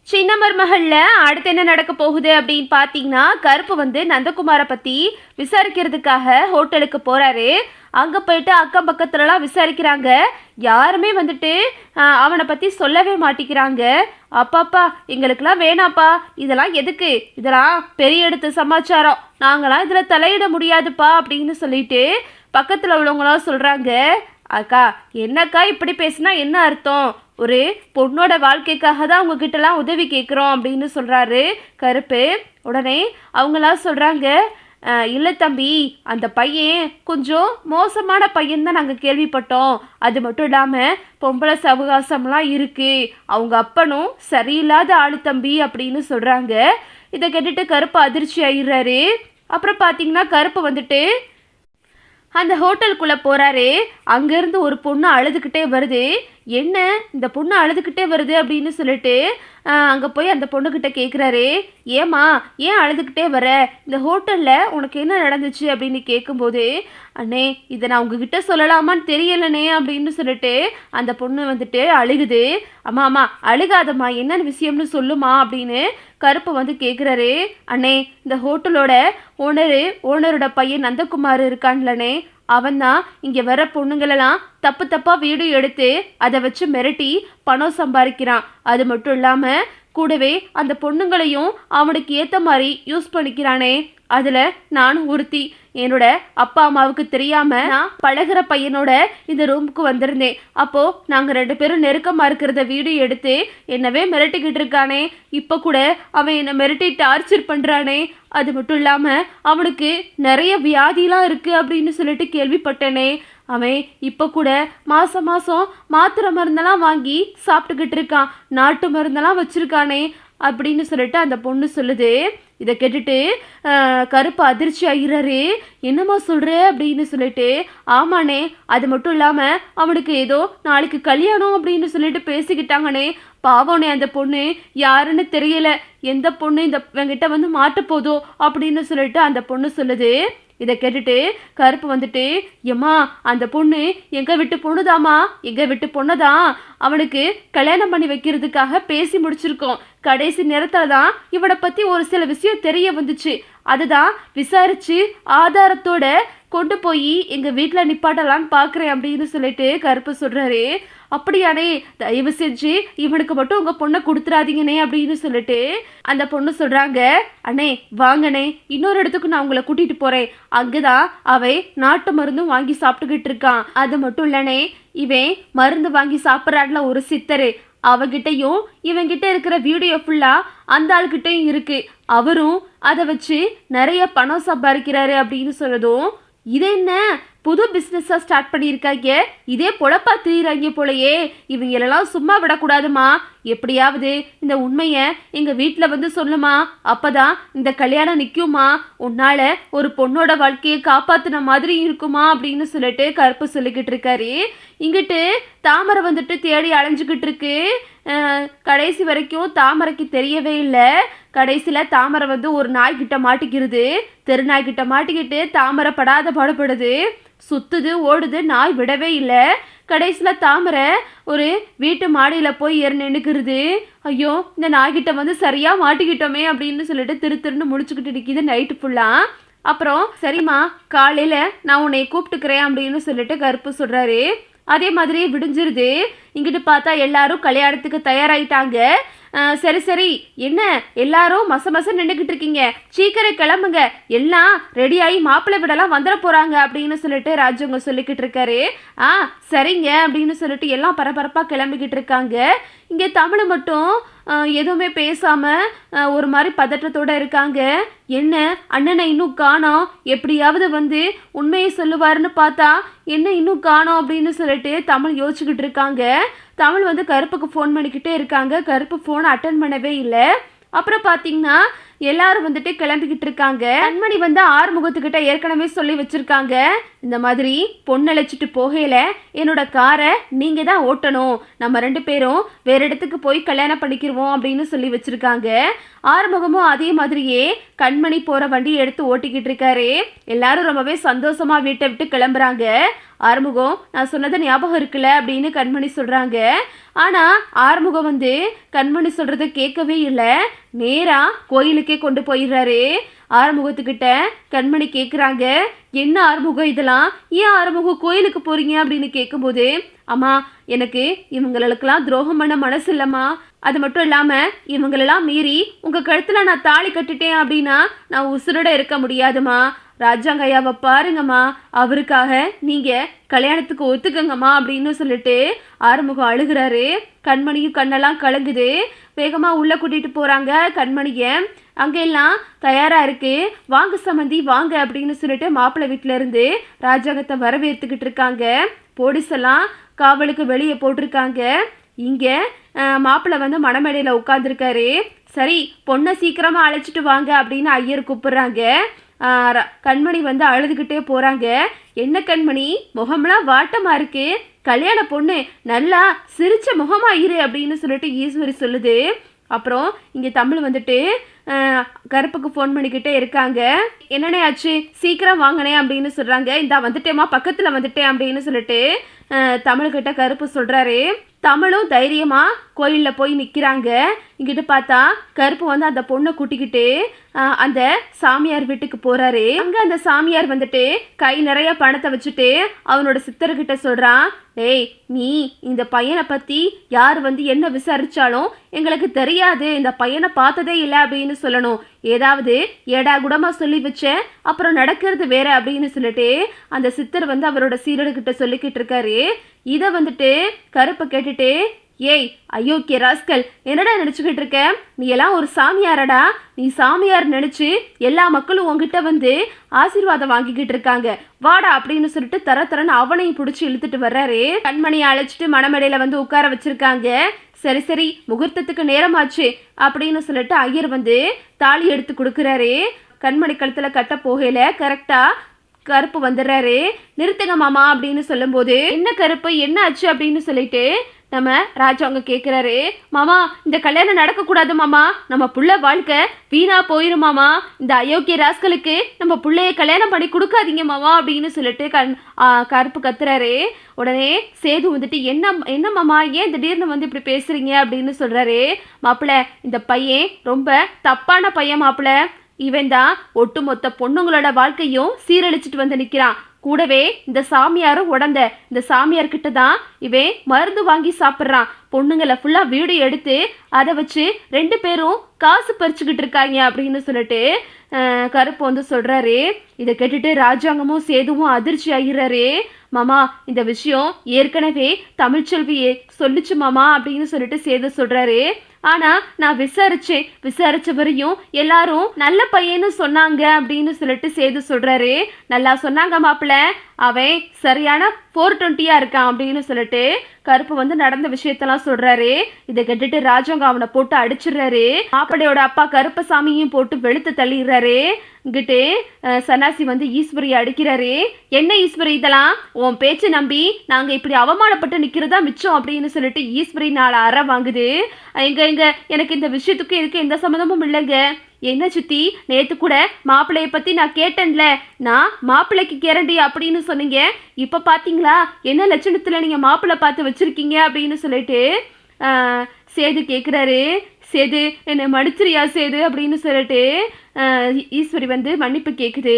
சின்ன மருமகள்ல அடுத்து என்ன நடக்க போகுது அப்படின்னு பார்த்தீங்கன்னா, கருப்பு வந்து நந்தகுமாரை பற்றி விசாரிக்கிறதுக்காக ஹோட்டலுக்கு போகிறாரு. அங்கே போயிட்டு அக்கம் பக்கத்துலலாம் விசாரிக்கிறாங்க. யாருமே வந்துட்டு அவனை பற்றி சொல்லவே மாட்டிக்கிறாங்க. அப்பாப்பா எங்களுக்கெல்லாம் வேணாப்பா, இதெல்லாம் எதுக்கு, இதெல்லாம் பெரிய எடுத்து சமாச்சாரம், நாங்களாம் இதில் தலையிட முடியாதுப்பா அப்படின்னு சொல்லிட்டு பக்கத்தில் உள்ளவங்களாம் சொல்கிறாங்க. அக்கா என்னக்கா இப்படி பேசுனா என்ன அர்த்தம், ஒரு பொண்ணோட வாழ்க்கைக்காக தான் உங்ககிட்டலாம் உதவி கேட்குறோம் அப்படின்னு சொல்கிறாரு கருப்பு. உடனே அவங்களாம் சொல்கிறாங்க, இல்லை தம்பி, அந்த பையன் கொஞ்சம் மோசமான பையன் தான் நாங்கள் கேள்விப்பட்டோம். அது மட்டும் இல்லாமல் பொம்பளை சவகாசம்லாம் இருக்குது, அவங்க அப்பனும் சரியில்லாத ஆளு தம்பி அப்படின்னு சொல்கிறாங்க. இதை கேட்டுட்டு கருப்பு அதிர்ச்சி ஆயிடுறாரு. அப்புறம் பார்த்தீங்கன்னா கருப்பு வந்துட்டு அந்த ஹோட்டலுக்குள்ளே போகிறாரு. அங்கேருந்து ஒரு பொண்ணு அழுதுகிட்டே வருது. என்ன இந்த பொண்ணு அழுதுகிட்டே வருது அப்படின்னு சொல்லிட்டு அங்கே போய் அந்த பொண்ணுக்கிட்ட கேட்குறாரு. ஏம்மா ஏன் அழுதுகிட்டே வர, இந்த ஹோட்டலில் உனக்கு என்ன நடந்துச்சு அப்படின்னு கேட்கும்போது, அண்ணே இதை நான் உங்ககிட்ட சொல்லலாமான்னு தெரியலனே அப்படின்னு சொல்லிட்டு அந்த பொண்ணு வந்துட்டு அழுகுது. அம்மா அம்மா அழுகாதம்மா, என்னென்ன விஷயம்னு சொல்லுமா அப்படின்னு கருப்பு வந்து கேட்குறாரு. அண்ணே இந்த ஹோட்டலோட ஓனரோட பையன் நந்தகுமார் இருக்கான்லண்ணே, அவன் தான் இங்கே வர பொண்ணுங்களெல்லாம் தப்பு தப்பாக வீடியோ எடுத்து அதை வச்சு மிரட்டி பணம் சம்பாதிக்கிறான். அது மட்டும் இல்லாமல் கூடவே அந்த பொண்ணுங்களையும் அவனுக்கு ஏற்ற மாதிரி யூஸ் பண்ணிக்கிறானே. அதில் நானும் ஒருத்தி. என்னோட அப்பா அம்மாவுக்கு தெரியாமல் நான் பழகிற பையனோட இந்த ரூமுக்கு வந்திருந்தேன். அப்போது நாங்கள் 2 பேரும் நெருக்கமாக இருக்கிறத வீடியோ எடுத்து என்னவே மிரட்டிக்கிட்டு இருக்கானே. இப்போ கூட அவன் என்னை மிரட்டி டார்ச்சர் பண்ணுறானே. அது மட்டும் இல்லாமல் அவனுக்கு நிறைய வியாதிலாம் இருக்குது அப்படின்னு சொல்லிட்டு கேள்விப்பட்டேனே. அவன் இப்போ கூட மாதம் மாத்திரை மருந்தெல்லாம் வாங்கி சாப்பிட்டுக்கிட்டு இருக்கான், நாட்டு மருந்தெல்லாம் வச்சுருக்கானே அப்படின்னு சொல்லிட்டு அந்த பொண்ணு சொல்லுது. இதை கேட்டுட்டு கருப்பு அதிர்ச்சி ஆகிறாரு. என்னம்மா சொல்கிற அப்படின்னு சொல்லிட்டு, ஆமாண்ணே, அது மட்டும் இல்லாமல் அவனுக்கு ஏதோ நாளைக்கு கல்யாணம் அப்படின்னு சொல்லிட்டு பேசிக்கிட்டாங்கண்ணே. பாவனே அந்த பொண்ணு யாருன்னு தெரியல, எந்த பொண்ணு இந்த இவங்கிட்ட வந்து மாட்ட போதோ அப்படின்னு சொல்லிட்டு அந்த பொண்ணு சொல்லுது. இதை கேட்டுட்டு கருப்பு வந்துட்டு, ஏம்மா அந்த பொண்ணு எங்கள் வீட்டு பொண்ணுதாம்மா, எங்கள் வீட்டு பொண்ணுதான், அவனுக்கு கல்யாணம் பண்ணி வைக்கிறதுக்காக பேசி முடிச்சிருக்கோம். கடைசி நேரத்தில் தான் இவனை பற்றி ஒரு சில விஷயம் தெரிய வந்துச்சு. அதுதான் விசாரித்து ஆதாரத்தோட கொண்டு போய் எங்கள் வீட்டில் நிப்பாட்டலான்னு பார்க்குறேன் அப்படின்னு சொல்லிட்டு கருப்பு சொல்கிறாரு. அப்படியானே, தயவு செஞ்சு இவனுக்கு மட்டும் உங்கள் பொண்ணை கொடுத்துறாதீங்கண்ணே அப்படின்னு சொல்லிட்டு அந்த பொண்ணு சொல்கிறாங்க. அண்ணே வாங்கண்ணே, இன்னொரு இடத்துக்கு நான் உங்களை கூட்டிகிட்டு போகிறேன். அங்கே தான் அவன் நாட்டு மருந்தும் வாங்கி சாப்பிட்டுக்கிட்டு இருக்கான். அது மட்டும் இல்லைண்ணே, இவன் மருந்து வாங்கி சாப்பிட்றான்ல ஒரு சித்தரு, அவகிட்டையும் இவங்கிட்ட இருக்கிற வீடியோ ஃபுல்லாக அந்த ஆள்கிட்டையும் இருக்குது. அவரும் அதை வச்சு நிறைய பணம் சம்பாதிக்கிறாரு அப்படின்னு சொன்னதும், இது என்ன புது பிஸ்னஸாக ஸ்டார்ட் பண்ணியிருக்காங்க, இதே பொழப்பா திரியிறாங்க போலையே, இவங்களெல்லாம் சும்மா விடக்கூடாதுமா, எப்படியாவது இந்த உண்மையை எங்கள் வீட்டில் வந்து சொல்லுமா, அப்போதான் இந்த கல்யாணம் நிற்குமா, உன்னால் ஒரு பொண்ணோட வாழ்க்கையை காப்பாற்றின மாதிரி இருக்குமா அப்படின்னு சொல்லிட்டு கருப்பு சொல்லிக்கிட்டு இருக்காரு. இங்கிட்டு தாமரை வந்துட்டு தேடி அலைஞ்சிக்கிட்டு இருக்கு. கடைசி வரைக்கும் தாமரைக்கு தெரியவே இல்லை. கடைசியில் தாமரை வந்து ஒரு நாய்கிட்ட மாட்டிக்கிறது. தெரு நாய்கிட்ட மாட்டிக்கிட்டு தாமரை படாத பாடுபடுது, சுத்துது ஓடுது, நாய் விடவே இல்லை. கடைசியில் தாமரை ஒரு வீட்டு மாடியில் போய் ஏறி நின்றுக்கிறது. ஐயோ இந்த நாய்கிட்ட வந்து சரியாக மாட்டிக்கிட்டோமே அப்படின்னு சொல்லிட்டு திருன்னு முடிச்சுக்கிட்டு நிற்கிது நைட்டு ஃபுல்லாக. அப்புறம் சரிம்மா காலையில் நான் உன்னை கூப்பிட்டுக்கிறேன் அப்படின்னு சொல்லிட்டு கருப்பு சொல்கிறாரு. அதே மாதிரி விடிஞ்சிருது. இங்கிட்டு பார்த்தா எல்லாரும் கல்யாணத்துக்கு தயாராகிட்டாங்க. சரி சரி, என்ன எல்லாரும் மச நின்றுக்கிட்டு இருக்கீங்க, சீக்கிரம் கிளம்புங்க, எல்லாம் ரெடியாகி மாப்பிள்ளை வீடெல்லாம் வந்துட போகிறாங்க அப்படின்னு சொல்லிட்டு ராஜவங்க சொல்லிக்கிட்டு இருக்காரு. சரிங்க அப்படின்னு சொல்லிட்டு எல்லாம் பரபரப்பாக கிளம்பிக்கிட்டு இருக்காங்க. இங்கே தமிழ் மட்டும் எதுவுமே பேசாமல் ஒரு மாதிரி பதற்றத்தோடு இருக்காங்க. என்ன அண்ணனை இன்னும் காணோம், எப்படியாவது வந்து உண்மையை சொல்லுவாருன்னு பார்த்தா என்ன இன்னும் காணோம் அப்படின்னு சொல்லிட்டு தமிழ் யோசிச்சுக்கிட்டு இருக்காங்க. தமிழ் வந்து கருப்புக்கு ஃபோன் பண்ணிக்கிட்டே இருக்காங்க. கருப்பு ஃபோனை அட்டன் பண்ணவே இல்லை. அப்புறம் பார்த்தீங்கன்னா எல்லாரும் வந்துட்டு கிளம்பிக்கிட்டு இருக்காங்க. கண்மணி வந்து ஆறுமுகத்துக்கிட்ட ஏற்கனவே சொல்லி வச்சிருக்காங்க, இந்த மாதிரி பொண்ணழைச்சிட்டு போகையில என்னோட காரை நீங்க தான் ஓட்டணும், நம்ம 2 பேரும் வேற இடத்துக்கு போய் கல்யாணம் பண்ணிக்கிருவோம் அப்படின்னு சொல்லி வச்சிருக்காங்க. ஆறுமுகமும் அதே மாதிரியே கண்மணி போற வண்டியை எடுத்து ஓட்டிக்கிட்டு இருக்காரு. எல்லாரும் ரொம்பவே சந்தோஷமா வீட்டை விட்டு கிளம்புறாங்க. ஆறுமுகம், நான் சொன்னது ஞாபகம் இருக்குல்ல அப்படின்னு கண்மணி சொல்றாங்க. ஆனா ஆறுமுகம் வந்து கண்மணி சொல்றத கேட்கவே இல்லை. நேரா கோயிலுக்கே கொண்டு போயிடுறாரு. ஆறுமுகத்துக்கிட்ட கண்மணி கேட்குறாங்க, என்ன ஆறுமுகம் இதெல்லாம், ஏன் ஆறுமுகம் கோயிலுக்கு போறீங்க அப்படின்னு கேட்கும்போது, அம்மா எனக்கு இவங்களுக்கெல்லாம் துரோகம் பண்ண மனசு இல்லைம்மா, அது மட்டும் இல்லாமல் இவங்களெல்லாம் மீறி உங்கள் கழுத்தில் நான் தாலி கட்டிட்டேன் அப்படின்னா நான் உசுரோட இருக்க முடியாதுமா, ராஜாங்க ஐயாவை பாருங்கம்மா, அவருக்காக நீங்கள் கல்யாணத்துக்கு ஒத்துக்கங்கம்மா அப்படின்னு சொல்லிட்டு ஆறுமுகம் அழுகிறாரு. கண்மணியும் கண்ணெல்லாம் கலங்குது. வேகமாக உள்ளே கூட்டிகிட்டு போகிறாங்க கண்மணியை. அங்கெல்லாம் தயாராக இருக்கு, வாங்க சம்மந்தி வாங்க அப்படின்னு சொல்லிட்டு மாப்பிள்ளை வீட்டில இருந்து ராஜாங்கத்தை வரவேற்றுக்கிட்டு இருக்காங்க. போலீஸ் எல்லாம் காவலுக்கு வெளியே போட்டிருக்காங்க. இங்கே மாப்பிள்ளை வந்து மணமேடையில் உட்காந்துருக்காரு. சரி, பொண்ணை சீக்கிரமாக அழைச்சிட்டு வாங்க அப்படின்னு ஐயர் கூப்பிடுறாங்க. கண்மணி வந்து அழுதுகிட்டே போகிறாங்க. என்ன கண்மணி, முகம்லாம் வாட்டமாக இருக்கு, கல்யாண பொண்ணு நல்லா சிரிச்ச முகமா இரு அப்படின்னு சொல்லிட்டு ஈஸ்வரி சொல்லுது. அப்புறம் இங்கே தமிழ் வந்துட்டு கருப்புக்கு ஃபோன் பண்ணிக்கிட்டே இருக்காங்க. என்னண்ணே ஆச்சு, சீக்கிரம் வாங்கினேன் அப்படின்னு சொல்கிறாங்க. இந்தா வந்துட்டேம்மா, பக்கத்தில் வந்துட்டேன் அப்படின்னு சொல்லிட்டு தமிழ்கிட்ட கருப்பு சொல்கிறாரு. தமிழும் தைரியமாக கோயிலில் போய் நிற்கிறாங்க. இங்கிட்டு பார்த்தா கருப்பு வந்து அந்த பொண்ணை கூட்டிக்கிட்டு அந்த சாமியார் வீட்டுக்கு போகிறாரு. அங்கே அந்த சாமியார் வந்துட்டு கை நிறைய பணத்தை வச்சுட்டு அவனோட சித்தர்கிட்ட சொல்கிறான், டேய் நீ இந்த பையனை பற்றி யார் வந்து என்ன விசாரித்தாலும் எங்களுக்கு தெரியாது, இந்த பையனை பார்த்ததே இல்லை அப்படின்னு சொல்லணும், ஏதாவது ஏடா குடமாக சொல்லி வச்சேன் அப்புறம் நடக்கிறது வேற அப்படின்னு சொல்லிட்டு அந்த சித்தர் வந்து அவரோட சீரர்கிட்ட சொல்லிக்கிட்டு இருக்காரு. இதை வந்துட்டு கருப்பை கேட்டுட்டு, ஏய் அயோக்கிய ராஸ்கல், என்னடா நினச்சிக்கிட்டு இருக்க, நீ எல்லாம் ஒரு சாமியாரடா, நீ சாமியார் நினச்சி எல்லா மக்களும் உங்ககிட்ட வந்து ஆசீர்வாதம் வாங்கிக்கிட்டு இருக்காங்க, வாடா அப்படின்னு சொல்லிட்டு தரன்னு அவனையும் பிடிச்சி இழுத்துட்டு வர்றாரு. கண்மணியை அழைச்சிட்டு மணமேடையில் வந்து உட்கார வச்சிருக்காங்க. சரி சரி, முகூர்த்தத்துக்கு நேரமாச்சு அப்படின்னு சொல்லிட்டு ஐயர் வந்து தாலி எடுத்து கொடுக்குறாரு. கண்மணி கழுத்தில் கட்ட போகையில கரெக்டாக கருப்பு வந்துடுறாரு. நிறுத்துங்க மாமா அப்படின்னு சொல்லும்போது, என்ன கருப்பு என்ன ஆச்சு அப்படின்னு சொல்லிட்டு நம்ம ராஜா அவங்க கேட்குறாரு. மாமா, இந்த கல்யாணம் நடக்கக்கூடாது மாமா, நம்ம புள்ள வாழ்க்கை வீணா போயிரும் மாமா, இந்த அயோக்கிய ராஸ்களுக்கு நம்ம புள்ளைய கல்யாணம் பண்ணி கொடுக்காதீங்க மாமா அப்படின்னு சொல்லிட்டு கருப்பு கத்துறாரு. உடனே சேது வந்துட்டு என்ன மாமா, ஏன் திடீர்னு வந்து இப்படி பேசுறீங்க அப்படின்னு சொல்றாரு. மாப்பிள்ள, இந்த பையன் ரொம்ப தப்பான பையன் மாப்பிள்ள, இவன் தான் ஒட்டுமொத்த பொண்ணுங்களோட வாழ்க்கையும் சீரழிச்சிட்டு வந்து நிற்கிறான். கூடவே இந்த சாமியாரும் உடந்த இந்த சாமியார் கிட்ட தான் இவன் மருந்து வாங்கி சாப்பிட்றான். பொண்ணுங்களை ஃபுல்லாக வீடியோ எடுத்து அதை வச்சு 2 பேரும் காசு பறிச்சுக்கிட்டு இருக்காங்க அப்படின்னு சொல்லிட்டு கருப்பு வந்து சொல்கிறாரு. இதை கேட்டுட்டு ராஜாங்கமும் சேதுவும் அதிர்ச்சி ஆகிறாரு. மாமா, இந்த விஷயம் ஏற்கனவே தமிழ்ச்செல்வியே சொல்லிச்சு மாமா அப்படின்னு சொல்லிட்டு சேது சொல்கிறாரு. ஆனால் நான் விசாரிச்ச வரையும் எல்லாரும் நல்ல பையன்னு சொன்னாங்க அப்படின்னு சொல்லிட்டு சேது சொல்கிறாரு. நல்லா சொன்னாங்க மாப்பிள்ள, அவன் சரியான 420 இருக்கான் அப்படின்னு சொல்லிட்டு கருப்பு வந்து நடந்த விஷயத்தெல்லாம் சொல்றாரு. இதை கேட்டுட்டு ராஜாங்க அவனை போட்டு அடிச்சிடுறாரு. மாப்பிள்ளையோட அப்பா கருப்பசாமியும் போட்டு வெளுத்து தள்ளிடுறாரு. இங்கிட்டு சன்னாசி வந்து ஈஸ்வரியை அடிக்கிறாரு. என்ன ஈஸ்வரி இதெல்லாம், உன் பேச்சு நம்பி நாங்க இப்படி அவமானப்பட்டு நிக்கிறதா மிச்சம் அப்படின்னு சொல்லிட்டு ஈஸ்வரி 4 அறை வாங்குது. எங்க எனக்கு இந்த விஷயத்துக்கு இதுக்கு எந்த சம்மந்தமும் இல்லைங்க. என்ன சித்தி, நேற்று கூட மாப்பிள்ளைய பற்றி நான் கேட்டேன்ல, நான் மாப்பிள்ளைக்கு கேரண்டி அப்படின்னு சொன்னீங்க, இப்போ பார்த்தீங்களா என்ன லட்சணத்தில் நீங்கள் மாப்பிள்ளை பார்த்து வச்சுருக்கீங்க அப்படின்னு சொல்லிட்டு சேது கேட்குறாரு. சேது, என்னை மன்னிச்சிரியா சேது அப்படின்னு சொல்லிட்டு ஈஸ்வரி வந்து மன்னிப்பு கேட்குது.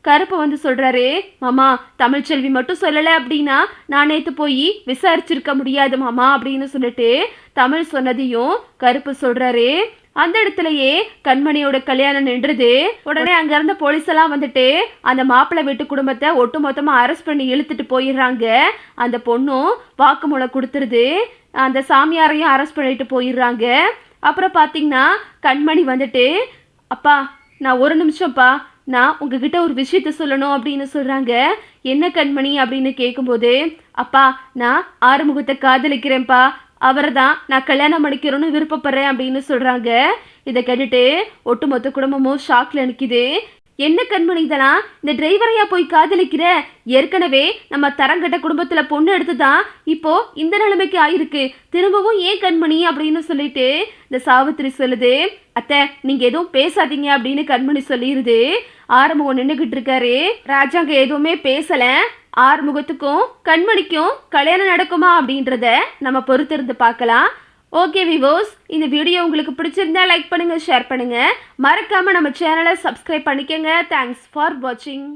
கருப்பு வந்து சொல்கிறாரு, மாமா தமிழ்ச்செல்வி மட்டும் சொல்லலை அப்படின்னா நான் நேற்று போய் விசாரிச்சிருக்க முடியாது மாமா அப்படின்னு சொல்லிட்டு தமிழ் சொன்னதையும் கருப்பு சொல்கிறாரு. அந்த இடத்துலயே கண்மணியோட கல்யாணம் நின்றுது. உடனே அங்க இருந்த போலீஸ் எல்லாம் வந்துட்டு அந்த மாப்பிள்ளை வீட்டு குடும்பத்தை ஒட்டு மொத்தமா அரெஸ்ட் பண்ணி இழுத்துட்டு போயிடுறாங்க. அந்த பொண்ணும் வாக்குமூலம் கொடுத்துருது. அந்த சாமியாரையும் அரெஸ்ட் பண்ணிட்டு போயிடுறாங்க. அப்புறம் பாத்தீங்கன்னா கண்மணி வந்துட்டு, அப்பா நான் ஒரு நிமிஷம்ப்பா, நான் உங்ககிட்ட ஒரு விஷயத்த சொல்லணும் அப்படின்னு சொல்றாங்க. என்ன கண்மணி அப்படின்னு கேட்கும்போது, அப்பா நான் ஆறுமுகத்தை காதலிக்கிறேன்ப்பா, அவரை தான் நான் கல்யாணம் பண்ணிக்கிறோன்னு விருப்பப்படுறேன் அப்படின்னு சொல்கிறாங்க. இதை கேட்டுட்டு ஒட்டுமொத்த குடும்பமும் ஷாக்ல நிக்குது. என்ன கண்மணி இதெல்லாம், இந்த டிரைவரையா போய் காதலிக்கிற? ஏற்கனவே நம்ம தரங்கட்ட குடும்பத்துல பொண்ணு எடுத்துதான் இப்போ இந்த நிலைமைக்கு ஆயிருக்கு. திரும்பவும் ஏன் கண்மணி அப்படின்னு சொல்லிட்டு இந்த சாவித்திரி சொல்லுது. அத்தை நீங்க எதுவும் பேசாதீங்க அப்படின்னு கண்மணி சொல்லிடுது. ஆறுமுகம் நின்றுகிட்டு இருக்காரு. ராஜாங்க எதுவுமே பேசல. ஆறுமுகத்துக்கும் கண்மணிக்கும் கல்யாணம் நடக்குமா அப்படின்றத நம்ம பொறுத்திருந்து பார்க்கலாம். ஓகே விவோஸ், இந்த வீடியோ உங்களுக்கு பிடிச்சிருந்தா லைக் பண்ணுங்க, ஷேர் பண்ணுங்க, மறக்காம நம்ம சேனலை சப்ஸ்கிரைப் பண்ணிக்கங்க. தேங்க்ஸ் ஃபார் வாட்சிங்.